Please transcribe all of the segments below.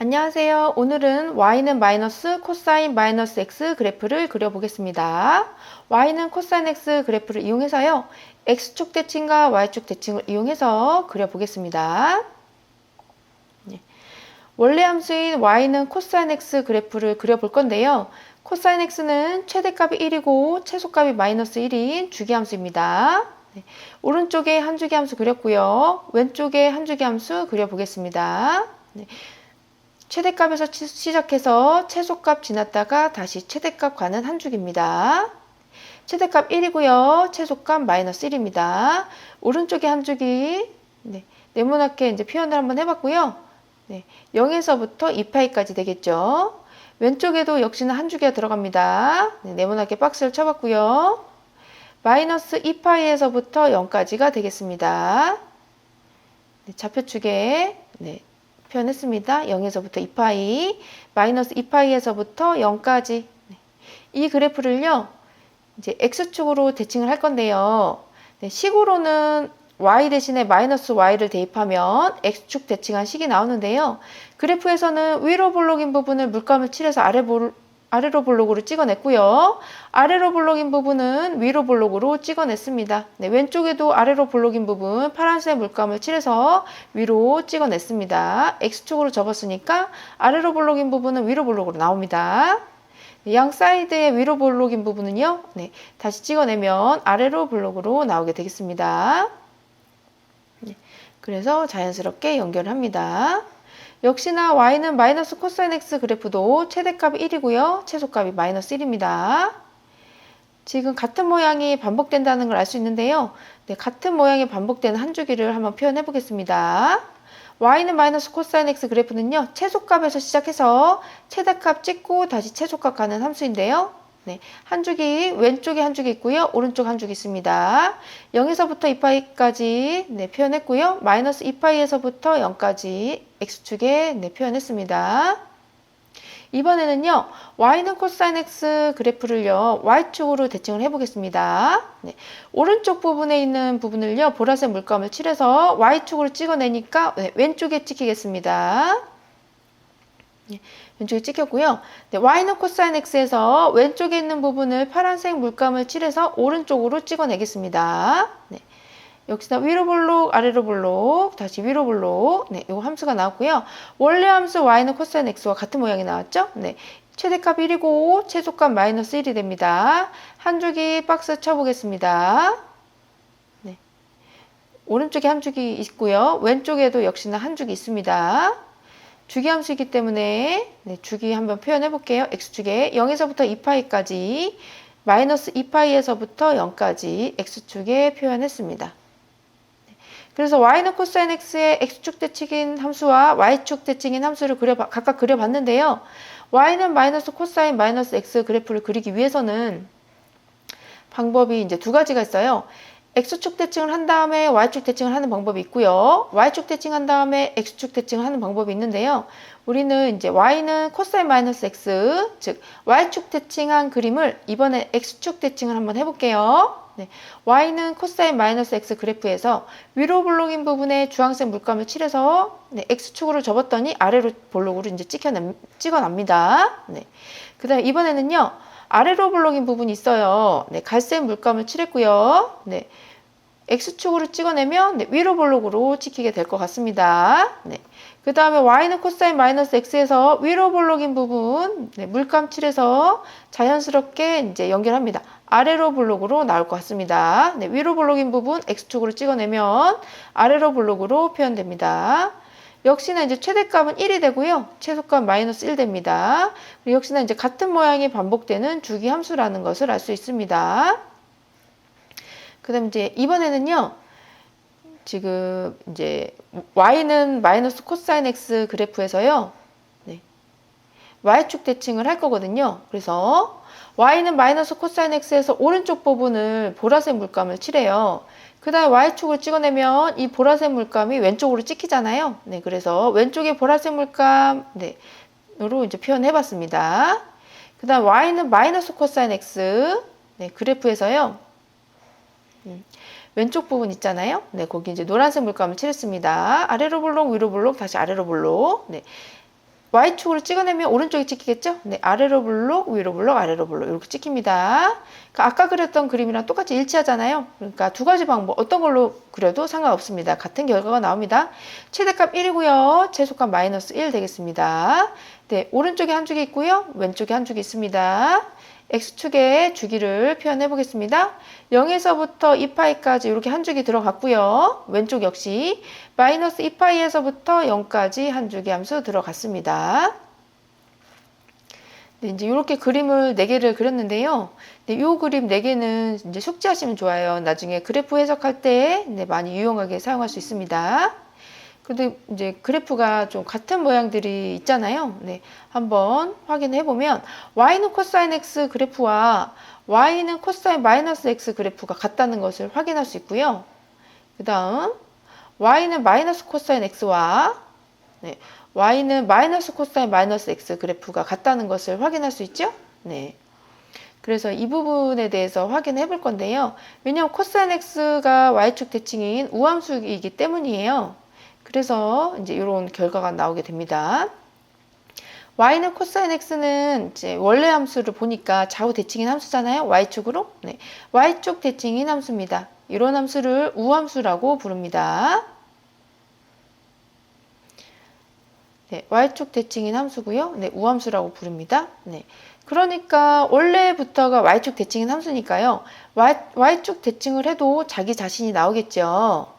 안녕하세요. 오늘은 y는 마이너스 코사인 마이너스 x 그래프를 그려보겠습니다. y는 코사인 x 그래프를 이용해서요. x축 대칭과 y축 대칭을 이용해서 그려보겠습니다. 원래 함수인 y는 코사인 x 그래프를 그려볼 건데요. 코사인 x는 최대값이 1이고 최소값이 마이너스 1인 주기함수입니다. 오른쪽에 한 주기함수 그렸고요. 왼쪽에 한 주기함수 그려보겠습니다. 최대값에서 시작해서 최소값 지났다가 다시 최대값 가는 한 줄기입니다. 최대값 1이고요. 최소값 마이너스 1입니다. 오른쪽에 한 줄기 네모나게 이제 표현을 한번 해봤고요. 0에서부터 2파이까지 되겠죠. 왼쪽에도 역시나 한 줄기가 들어갑니다. 네모나게 박스를 쳐봤고요. 마이너스 2파이에서부터 0까지가 되겠습니다. 좌표축에 표현했습니다. 0에서부터 2파이, 마이너스 2파이에서부터 0까지. 이 그래프를요, 이제 x축으로 대칭을 할 건데요. 식으로는 y 대신에 마이너스 y를 대입하면 x축 대칭한 식이 나오는데요. 그래프에서는 위로 볼록인 부분을 물감을 칠해서 아래로 볼록으로 찍어냈고요. 아래로 볼록인 부분은 위로 볼록으로 찍어냈습니다. 왼쪽에도 아래로 볼록인 부분 파란색 물감을 칠해서 위로 찍어냈습니다. X축으로 접었으니까 아래로 볼록인 부분은 위로 볼록으로 나옵니다. 양 사이드의 위로 볼록인 부분은요. 다시 찍어내면 아래로 볼록으로 나오게 되겠습니다. 그래서 자연스럽게 연결을 합니다. 역시나 y는 마이너스 코사인 x 그래프도 최대값이 1이고요. 최소값이 마이너스 1입니다. 지금 같은 모양이 반복된다는 걸 알 수 있는데요. 같은 모양이 반복되는 한 주기를 한번 표현해 보겠습니다. y는 마이너스 코사인 x 그래프는요. 최소값에서 시작해서 최대값 찍고 다시 최소값 가는 함수인데요. 한 주기, 왼쪽에 한 주기 있고요. 오른쪽 한 주기 있습니다. 0에서부터 2파이까지 표현했고요. 마이너스 2파이에서부터 0까지 x축에 표현했습니다. 이번에는요. y는 코사인 x 그래프를요. y축으로 대칭을 해보겠습니다. 오른쪽 부분에 있는 부분을요. 보라색 물감을 칠해서 y축으로 찍어내니까 왼쪽에 찍히겠습니다. 왼쪽에 찍혔고요. y는 코사인 x에서 왼쪽에 있는 부분을 파란색 물감을 칠해서 오른쪽으로 찍어내겠습니다. 역시나 위로 볼록, 아래로 볼록, 다시 위로 볼록. 이 함수가 나왔고요. 원래 함수 y는 코사인 x와 같은 모양이 나왔죠? 최대값 1이고 최소값 마이너스 1이 됩니다. 한 줄기 박스 쳐보겠습니다. 오른쪽에 한 줄기 있고요. 왼쪽에도 역시나 한 줄기 있습니다. 주기함수이기 때문에 주기 한번 표현해 볼게요. x축에 0에서부터 2파이까지 마이너스 2파이에서부터 0까지 x축에 표현했습니다. 그래서 y는 코사인 x의 x축 대칭인 함수와 y축 대칭인 함수를 각각 그려봤는데요. y는 마이너스 코사인 마이너스 x 그래프를 그리기 위해서는 방법이 이제 두 가지가 있어요. x축 대칭을 한 다음에 y축 대칭을 하는 방법이 있고요. y축 대칭한 다음에 x축 대칭을 하는 방법이 있는데요. 우리는 이제 y는 코사인 마이너스 x, 즉 y축 대칭한 그림을 이번에 x축 대칭을 한번 해볼게요. y는 코사인 마이너스 x 그래프에서 위로 볼록인 부분에 주황색 물감을 칠해서 x축으로 접었더니 아래로 볼록으로 이제 찍어납니다. 그 다음에 이번에는요. 아래로 볼록인 부분이 있어요. 갈색 물감을 칠했고요. x축으로 찍어내면 위로 볼록으로 찍히게 될 것 같습니다. 그 다음에 y는 코사인 마이너스 x에서 위로 볼록인 부분 물감 칠해서 자연스럽게 이제 연결합니다. 아래로 볼록으로 나올 것 같습니다. 위로 볼록인 부분 x축으로 찍어내면 아래로 볼록으로 표현됩니다. 역시나 이제 최대값은 1이 되고요. 최소값 마이너스 1 됩니다. 그리고 역시나 이제 같은 모양이 반복되는 주기 함수라는 것을 알 수 있습니다. 그 다음 이제 이번에는요. 지금 이제 y는 마이너스 코사인 x 그래프에서요. y축 대칭을 할 거거든요. 그래서 y는 마이너스 코사인 x에서 오른쪽 부분을 보라색 물감을 칠해요. 그 다음에 y축을 찍어내면 이 보라색 물감이 왼쪽으로 찍히잖아요. 그래서 왼쪽에 보라색 물감으로 이제 표현해봤습니다. 그 다음 y는 마이너스 코사인 x 그래프에서요. 왼쪽 부분 있잖아요. 거기 이제 노란색 물감을 칠했습니다. 아래로 볼록, 위로 볼록, 다시 아래로 볼록. Y축으로 찍어내면 오른쪽이 찍히겠죠? 네, 아래로 블록, 위로 블록, 아래로 블록 이렇게 찍힙니다. 그러니까 아까 그렸던 그림이랑 똑같이 일치하잖아요. 그러니까 두 가지 방법 어떤 걸로 그려도 상관없습니다. 같은 결과가 나옵니다. 최대값 1이고요. 최소값 마이너스 1 되겠습니다. 네, 오른쪽에 한 줄이 있고요. 왼쪽에 한 줄이 있습니다. X축의 주기를 표현해 보겠습니다. 0에서부터 2파이까지 이렇게 한 줄기 들어갔고요. 왼쪽 역시 마이너스 2파이에서부터 0까지 한 줄기 함수 들어갔습니다. 네, 이제 이렇게 그림을 4개를 그렸는데요. 네, 이 그림 4개는 이제 숙지하시면 좋아요. 나중에 그래프 해석할 때 네, 많이 유용하게 사용할 수 있습니다. 근데 이제 그래프가 좀 같은 모양들이 있잖아요. 네, 한번 확인해 보면 y는 코사인 x 그래프와 y는 코사인 마이너스 x 그래프가 같다는 것을 확인할 수 있고요. 그 다음 y는 마이너스 코사인 x와 네, y는 마이너스 코사인 마이너스 x 그래프가 같다는 것을 확인할 수 있죠. 네. 그래서 이 부분에 대해서 확인해 볼 건데요. 왜냐하면 코사인 x가 y축 대칭인 우함수이기 때문이에요. 그래서 이제 이런 결과가 나오게 됩니다. y는 코사인 x는 이제 원래 함수를 보니까 좌우 대칭인 함수잖아요. y축으로. 네. y축 대칭인 함수입니다. 이런 함수를 우함수라고 부릅니다. 네, y축 대칭인 함수고요. 네, 우함수라고 부릅니다. 네. 그러니까 원래부터가 y축 대칭인 함수니까요. y축 대칭을 해도 자기 자신이 나오겠죠.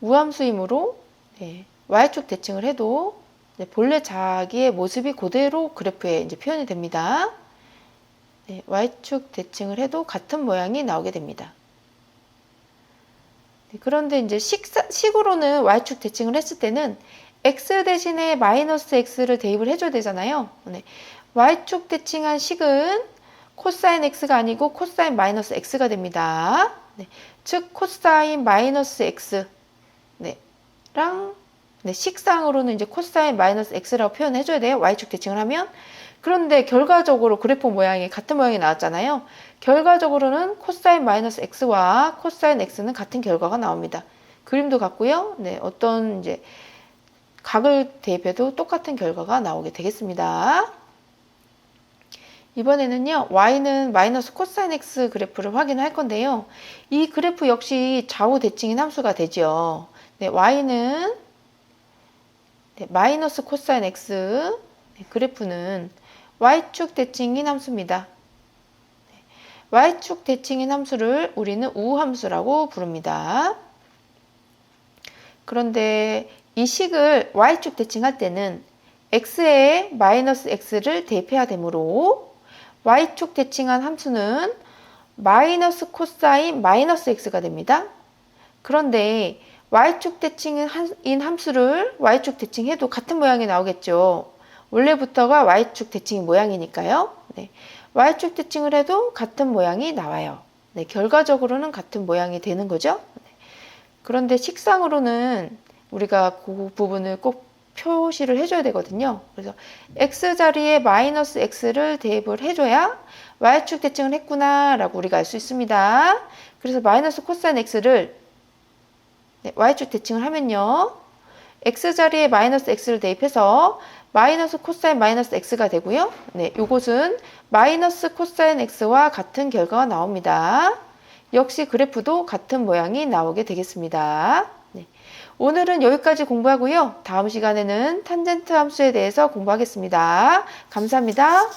우함수이므로 네, y축 대칭을 해도 네, 본래 자기의 모습이 그대로 그래프에 이제 표현이 됩니다. 네, y축 대칭을 해도 같은 모양이 나오게 됩니다. 네, 그런데 이제 식으로는 y축 대칭을 했을 때는 x 대신에 마이너스 x를 대입을 해줘야 되잖아요. 네, y축 대칭한 식은 코사인 x가 아니고 코사인 마이너스 x가 됩니다. 네, 즉 코사인 마이너스 x 네, 랑 네, 식상으로는 이제 코사인 마이너스 x라고 표현해줘야 돼요. y축 대칭을 하면. 그런데 결과적으로 그래프 모양이 같은 모양이 나왔잖아요. 결과적으로는 코사인 마이너스 x와 코사인 x는 같은 결과가 나옵니다. 그림도 같고요. 네, 어떤 이제 각을 대입해도 똑같은 결과가 나오게 되겠습니다. 이번에는요, y는 마이너스 코사인 x 그래프를 확인할 건데요. 이 그래프 역시 좌우 대칭인 함수가 되죠. 네, y는 네, 마이너스 코사인 x 네, 그래프는 y축 대칭인 함수입니다. 네, y축 대칭인 함수를 우리는 우함수라고 부릅니다. 그런데 이 식을 y축 대칭할 때는 x에 마이너스 x를 대입해야 되므로 y축 대칭한 함수는 마이너스 코사인 마이너스 x가 됩니다. 그런데 y축 대칭인 함수를 y축 대칭해도 같은 모양이 나오겠죠. 원래부터가 y축 대칭인 모양이니까요. 네. y축 대칭을 해도 같은 모양이 나와요. 네. 결과적으로는 같은 모양이 되는 거죠. 네. 그런데 식상으로는 우리가 그 부분을 꼭 표시를 해줘야 되거든요. 그래서 x 자리에 마이너스 x를 대입을 해줘야 y축 대칭을 했구나 라고 우리가 알 수 있습니다. 그래서 마이너스 코사인 x를 네, y축 대칭을 하면요. x 자리에 마이너스 x를 대입해서 마이너스 코사인 마이너스 x가 되고요. 네, 요것은 마이너스 코사인 x와 같은 결과가 나옵니다. 역시 그래프도 같은 모양이 나오게 되겠습니다. 네, 오늘은 여기까지 공부하고요. 다음 시간에는 탄젠트 함수에 대해서 공부하겠습니다. 감사합니다.